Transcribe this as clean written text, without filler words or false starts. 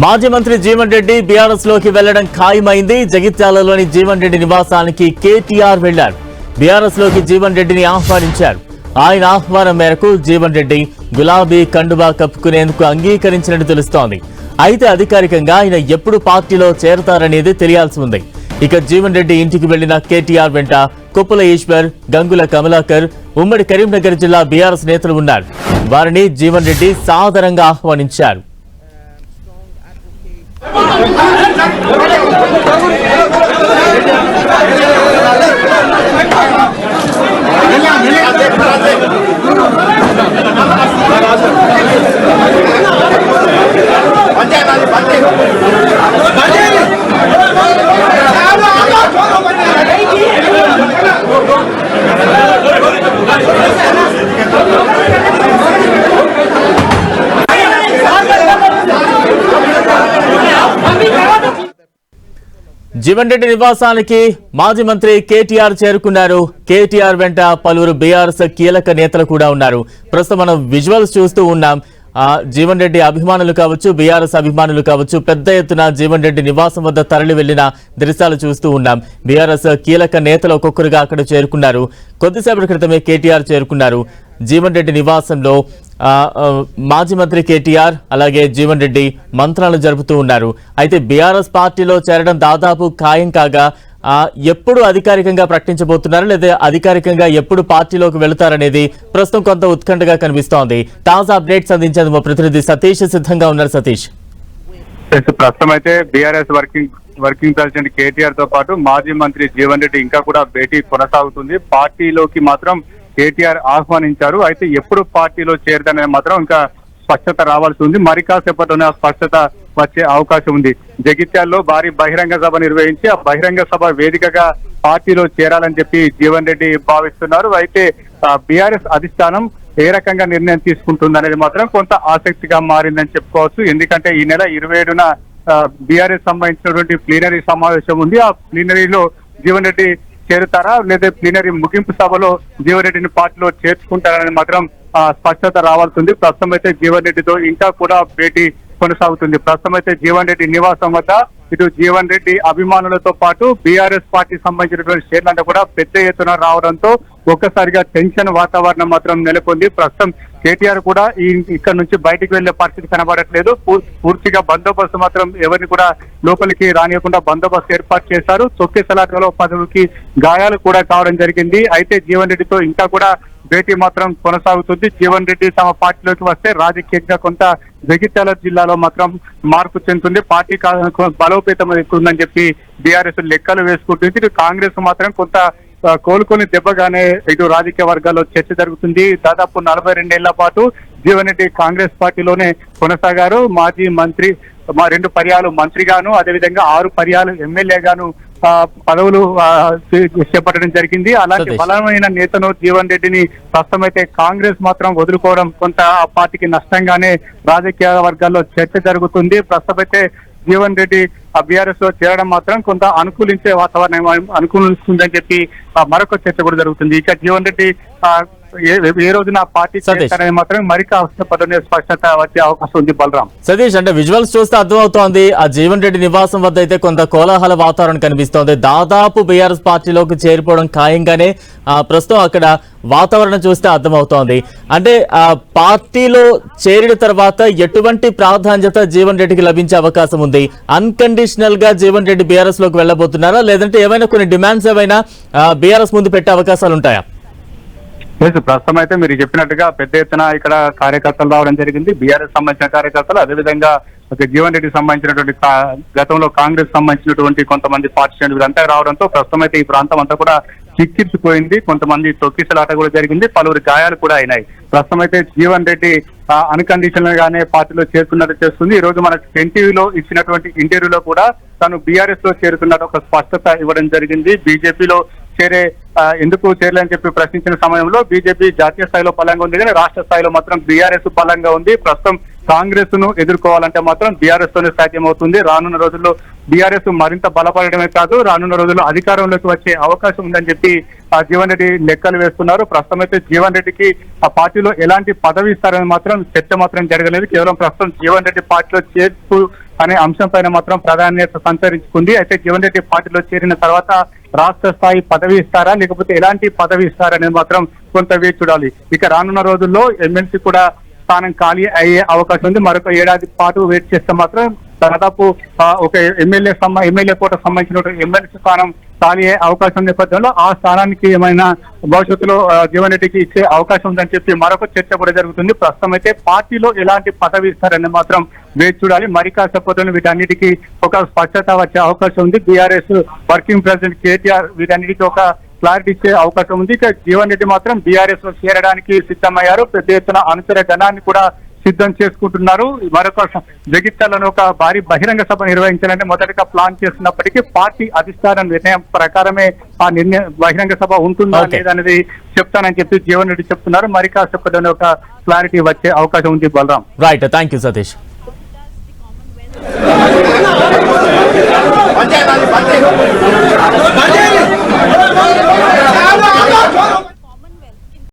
మాజీ మంత్రి జీవన్ రెడ్డి బీఆర్ఎస్ లోకి వెళ్లడం ఖాయమైంది. జగిత్యాలలోని జీవన్ రెడ్డి నివాసానికి కేటీఆర్ వెళ్లారు. బీఆర్ఎస్ లోకి జీవన్ రెడ్డిని ఆహ్వానించారు. ఆయన ఆహ్వానం మేరకు జీవన్ రెడ్డి గులాబీ కండువా కప్పుకునేందుకు అంగీకరించినట్టు తెలుస్తోంది. అయితే అధికారికంగా ఆయన ఎప్పుడు పార్టీలో చేరతారనేది తెలియాల్సి ఉంది. ఇక జీవన్ రెడ్డి ఇంటికి వెళ్లిన కేటీఆర్ వెంట కొప్పుల ఈశ్వర్, గంగుల కమలాకర్, ఉమ్మడి కరీంనగర్ జిల్లా బీఆర్ఎస్ నేతలు ఉన్నారు. వారిని జీవన్ రెడ్డి సాదరంగా ఆహ్వానించారు. జీవన్ రెడ్డి నివాసానికి మాజీ మంత్రి కేటీఆర్ చేరుకున్నారు. కేటీఆర్ వెంట పలువురు బీఆర్ఎస్ కీలక నేతలు కూడా ఉన్నారు. ప్రస్తుతం మనం విజువల్స్ చూస్తూ ఉన్నాం. జీవన్ రెడ్డి అభిమానులు కావచ్చు, బీఆర్ఎస్ అభిమానులు కావచ్చు, పెద్ద ఎత్తున జీవన్ రెడ్డి నివాసం వద్ద తరలి వెళ్లిన దృశ్యాలు చూస్తూ ఉన్నాం. బీఆర్ఎస్ కీలక నేతలు ఒక్కొక్కరుగా అక్కడ చేరుకున్నారు. కొద్దిసేపటి క్రితమే కేటీఆర్ చేరుకున్నారు. జీవన్ రెడ్డి నివాసంలో మాజీ మంత్రి కేటీఆర్ అలాగే జీవన్ రెడ్డి మంత్రాలు జరుపుతూ ఉన్నారు. అయితే బీఆర్ఎస్ పార్టీలో చేరడం దాదాపు ఖాయం కాగా ఎప్పుడు అధికారికంగా ప్రకటించబోతున్నారు లేదా అధికారికంగా ఎప్పుడు పార్టీలోకి వెళుతారనేది ప్రస్తుతం కొంత ఉత్కంఠగా కనిపిస్తోంది. తాజా అప్డేట్స్ అందించేందుకు మా ప్రతినిధి సతీష్ సిద్ధంగా ఉన్నారు. సతీష్, ప్రస్తుతం అయితే బీఆర్ఎస్ వర్కింగ్ ప్రెసిడెంట్ కేటీఆర్ తో పాటు మాజీ మంత్రి జీవన్ రెడ్డి ఇంకా కూడా భేటీ కొనసాగుతుంది. పార్టీలోకి మాత్రం కేటీఆర్ ఆహ్వానించారు. అయితే ఎప్పుడు పార్టీలో చేరదనేది మాత్రం ఇంకా స్పష్టత రావాల్సి ఉంది. మరి కాసేపట్లోనే ఆ స్పష్టత వచ్చే అవకాశం ఉంది. జగిత్యాల్లో భారీ బహిరంగ సభ నిర్వహించి ఆ బహిరంగ సభ వేదికగా పార్టీలో చేరాలని చెప్పి జీవన్ రెడ్డి భావిస్తున్నారు. అయితే బీఆర్ఎస్ అధిష్టానం ఏ రకంగా నిర్ణయం తీసుకుంటుంది అనేది మాత్రం కొంత ఆసక్తిగా మారిందని చెప్పుకోవచ్చు. ఎందుకంటే ఈ నెల 27న బీఆర్ఎస్ సంబంధించినటువంటి ప్లీనరీ సమావేశం ఉంది. ఆ ప్లీనరీలో జీవన్ రెడ్డి చేరుతారా లేదా ప్లీనరీ ముగింపు సభలో జీవన్ రెడ్డిని పార్టీలో చేర్చుకుంటారని మాత్రం స్పష్టత రావాల్సి ఉంది. ప్రస్తుతం అయితే జీవన్ రెడ్డితో ఇంకా కూడా భేటీ కొనసాగుతుంది. ప్రస్తుతం అయితే జీవన్ రెడ్డి నివాసం వద్ద ఇటు జీవన్ రెడ్డి అభిమానులతో పాటు బీఆర్ఎస్ పార్టీ సంబంధించినటువంటి శ్రేణులంతా కూడా పెద్ద ఎత్తున రావడంతో ఒక్కసారిగా టెన్షన్ వాతావరణం మాత్రం నెలకొంది. ప్రస్తుతం కేటీఆర్ కూడా ఇక్కడ నుంచి బయటికి వెళ్లే పరిస్థితి కనబడట్లేదు. పూర్తిగా బందోబస్తు మాత్రం ఎవరిని కూడా లోపలికి రానియకుండా బందోబస్తు ఏర్పాటు చేశారు. తొక్కిసలాటలో పదవికి గాయాలు కూడా కావడం జరిగింది. అయితే జీవన్ రెడ్డితో ఇంకా కూడా భేటీ మాత్రం కొనసాగుతుంది. జీవన్ రెడ్డి తమ పార్టీలోకి వస్తే రాజకీయంగా కొంత జగిత్యాల జిల్లాలో మాత్రం మార్పు చెందుతుంది. పార్టీ బలోపేతం ఎక్కుందని చెప్పి బీఆర్ఎస్ లెక్కలు వేసుకుంటుంది. ఇటు కాంగ్రెస్ మాత్రం కొంత కోలుకొని దెబ్బగానే ఇటు రాజకీయ వర్గాల్లో చర్చ జరుగుతుంది. దాదాపు 42 ఏళ్ల పాటు జీవన్ రెడ్డి కాంగ్రెస్ పార్టీలోనే కొనసాగారు. మాజీ మంత్రి 2 పర్యాలు మంత్రిగాను, అదేవిధంగా 6 పర్యాలు ఎమ్మెల్యేగాను పదవులు చేపట్టడం జరిగింది. అలాంటి బలమైన నేతను జీవన్ రెడ్డిని ప్రస్తుతం అయితే కాంగ్రెస్ మాత్రం వదులుకోవడం కొంత ఆ పార్టీకి నష్టంగానే రాజకీయ వర్గాల్లో చర్చ జరుగుతుంది. ప్రస్తుతం అయితే జీవన్ రెడ్డి బీఆర్ఎస్ లో చేరడం మాత్రం కొంత అనుకూలించే వాతావరణం అనుకూలిస్తుందని చెప్పి మరొక చర్చ కూడా జరుగుతుంది. ఇక జీవన్ రెడ్డి ఏ రోజున పార్టీ చేస్తారని మాత్రం మరి కాస్త స్పష్టత వచ్చే అవకాశం ఉంది. బలరాం, సతీష్, అంటే విజువల్స్ చూస్తే అర్థమవుతోంది ఆ జీవన్ రెడ్డి నివాసం వద్ద అయితే కొంత కోలాహల వాతావరణం కనిపిస్తోంది. దాదాపు బీఆర్ఎస్ పార్టీలోకి చేరిపోవడం ఖాయంగానే ప్రస్తుతం అక్కడ వాతావరణం చూస్తే అర్థమవుతోంది. అంటే ఆ పార్టీలో చేరిన తర్వాత ఎటువంటి ప్రాధాన్యత జీవన్ రెడ్డికి లభించే అవకాశం ఉంది? అన్కండిషనల్ గా జీవన్ రెడ్డి బీఆర్ఎస్ లోకి వెళ్ళబోతున్నారా లేదంటే ఏమైనా కొన్ని డిమాండ్స్ ఏమైనా బీఆర్ఎస్ ముందు పెట్టే అవకాశాలు ఉంటాయా? ప్రస్తుతం అయితే మీరు చెప్పినట్టుగా పెద్ద ఎత్తున ఇక్కడ కార్యకర్తలు రావడం జరిగింది. బీఆర్ఎస్ సంబంధించిన కార్యకర్తలు, అదేవిధంగా జీవన్ రెడ్డికి సంబంధించినటువంటి గతంలో కాంగ్రెస్ సంబంధించినటువంటి కొంతమంది పార్టీ శ్రేణులు వీరంతా రావడంతో ప్రస్తుతం అయితే ఈ ప్రాంతం అంతా కూడా చిక్కిర్చిపోయింది. కొంతమంది తొక్కిసలాట కూడా జరిగింది. పలువురు గాయాలు కూడా అయినాయి. ప్రస్తుతం అయితే జీవన్ రెడ్డి అన్కండిషనల్ గానే పార్టీలో చేరుతున్నట్టు చేస్తుంది. ఈ రోజు మనకు ఎన్టీవీలో ఇచ్చినటువంటి ఇంటర్వ్యూలో కూడా తాను బీఆర్ఎస్ లో చేరుతున్నట్టు ఒక స్పష్టత ఇవ్వడం జరిగింది. బీజేపీలో ఎందుకు చేరలేని చెప్పి ప్రశ్నించిన సమయంలో బీజేపీ జాతీయ స్థాయిలో బలంగా ఉంది కానీ రాష్ట్ర స్థాయిలో మాత్రం బీఆర్ఎస్ బలంగా ఉంది. ప్రస్తుతం కాంగ్రెస్ ను ఎదుర్కోవాలంటే మాత్రం బీఆర్ఎస్ తోనే సాధ్యమవుతుంది. రానున్న రోజుల్లో బీఆర్ఎస్ మరింత బలపడమే కాదు, రానున్న రోజుల్లో అధికారంలోకి వచ్చే అవకాశం ఉందని చెప్పి జీవన్ రెడ్డి లెక్కలు వేస్తున్నారు. ప్రస్తుతం అయితే జీవన్ రెడ్డికి ఆ పార్టీలో ఎలాంటి పదవి ఇస్తారని మాత్రం చర్చ మాత్రం జరగలేదు. కేవలం ప్రస్తుతం జీవన్ రెడ్డి పార్టీలో చేర్పు అనే అంశం పైన మాత్రం ప్రాధాన్యత సంతరించుకుంది. అయితే జీవన్ రెడ్డి పార్టీలో చేరిన తర్వాత రాష్ట్ర స్థాయి పదవి ఇస్తారా, లేకపోతే ఎలాంటి పదవి ఇస్తారా అనేది మాత్రం కొంత వేచి చూడాలి. ఇక రానున్న రోజుల్లో ఎమ్మెల్సీ కూడా స్థానం ఖాళీ అయ్యే అవకాశం ఉంది. మరొక ఏడాది పాటు వెయిట్ చేస్తే మాత్రం దాదాపు ఒక ఎమ్మెల్యే కోట సంబంధించిన ఎమ్మెల్సీ స్థానం ఖాళీ అయ్యే అవకాశం నేపథ్యంలో ఆ స్థానానికి ఏమైనా భవిష్యత్తులో జీవన్ రెడ్డికి ఇచ్చే అవకాశం ఉందని చెప్పి మరొక చర్చ కూడా జరుగుతుంది. ప్రస్తుతం అయితే పార్టీలో ఎలాంటి పదవి ఇస్తారని మాత్రం వేచి చూడాలి. మరి కాకపోతే వీటన్నిటికీ ఒక స్పష్టత వచ్చే అవకాశం ఉంది. బీఆర్ఎస్ వర్కింగ్ ప్రెసిడెంట్ కేటీఆర్ వీటన్నిటికీ ఒక క్లారిటీ ఇచ్చే అవకాశం ఉంది. ఇక జీవన్ రెడ్డి మాత్రం బీఆర్ఎస్ లో చేరడానికి సిద్ధమయ్యారు. పెద్ద ఎత్తున అనుచర గణాన్ని కూడా సిద్ధం చేసుకుంటున్నారు. మరొక జగిత్యాలను ఒక భారీ బహిరంగ సభ నిర్వహించాలంటే మొదటిగా ప్లాన్ చేస్తున్నప్పటికీ పార్టీ అధిష్టానం నిర్ణయం ప్రకారమే ఆ బహిరంగ సభ ఉంటుందా లేదనేది చెప్తానని చెప్పి జీవన్ రెడ్డి చెప్తున్నారు. మరి కాసేపటి ఒక క్లారిటీ వచ్చే అవకాశం ఉంది. Balaram. Right, thank you Satish.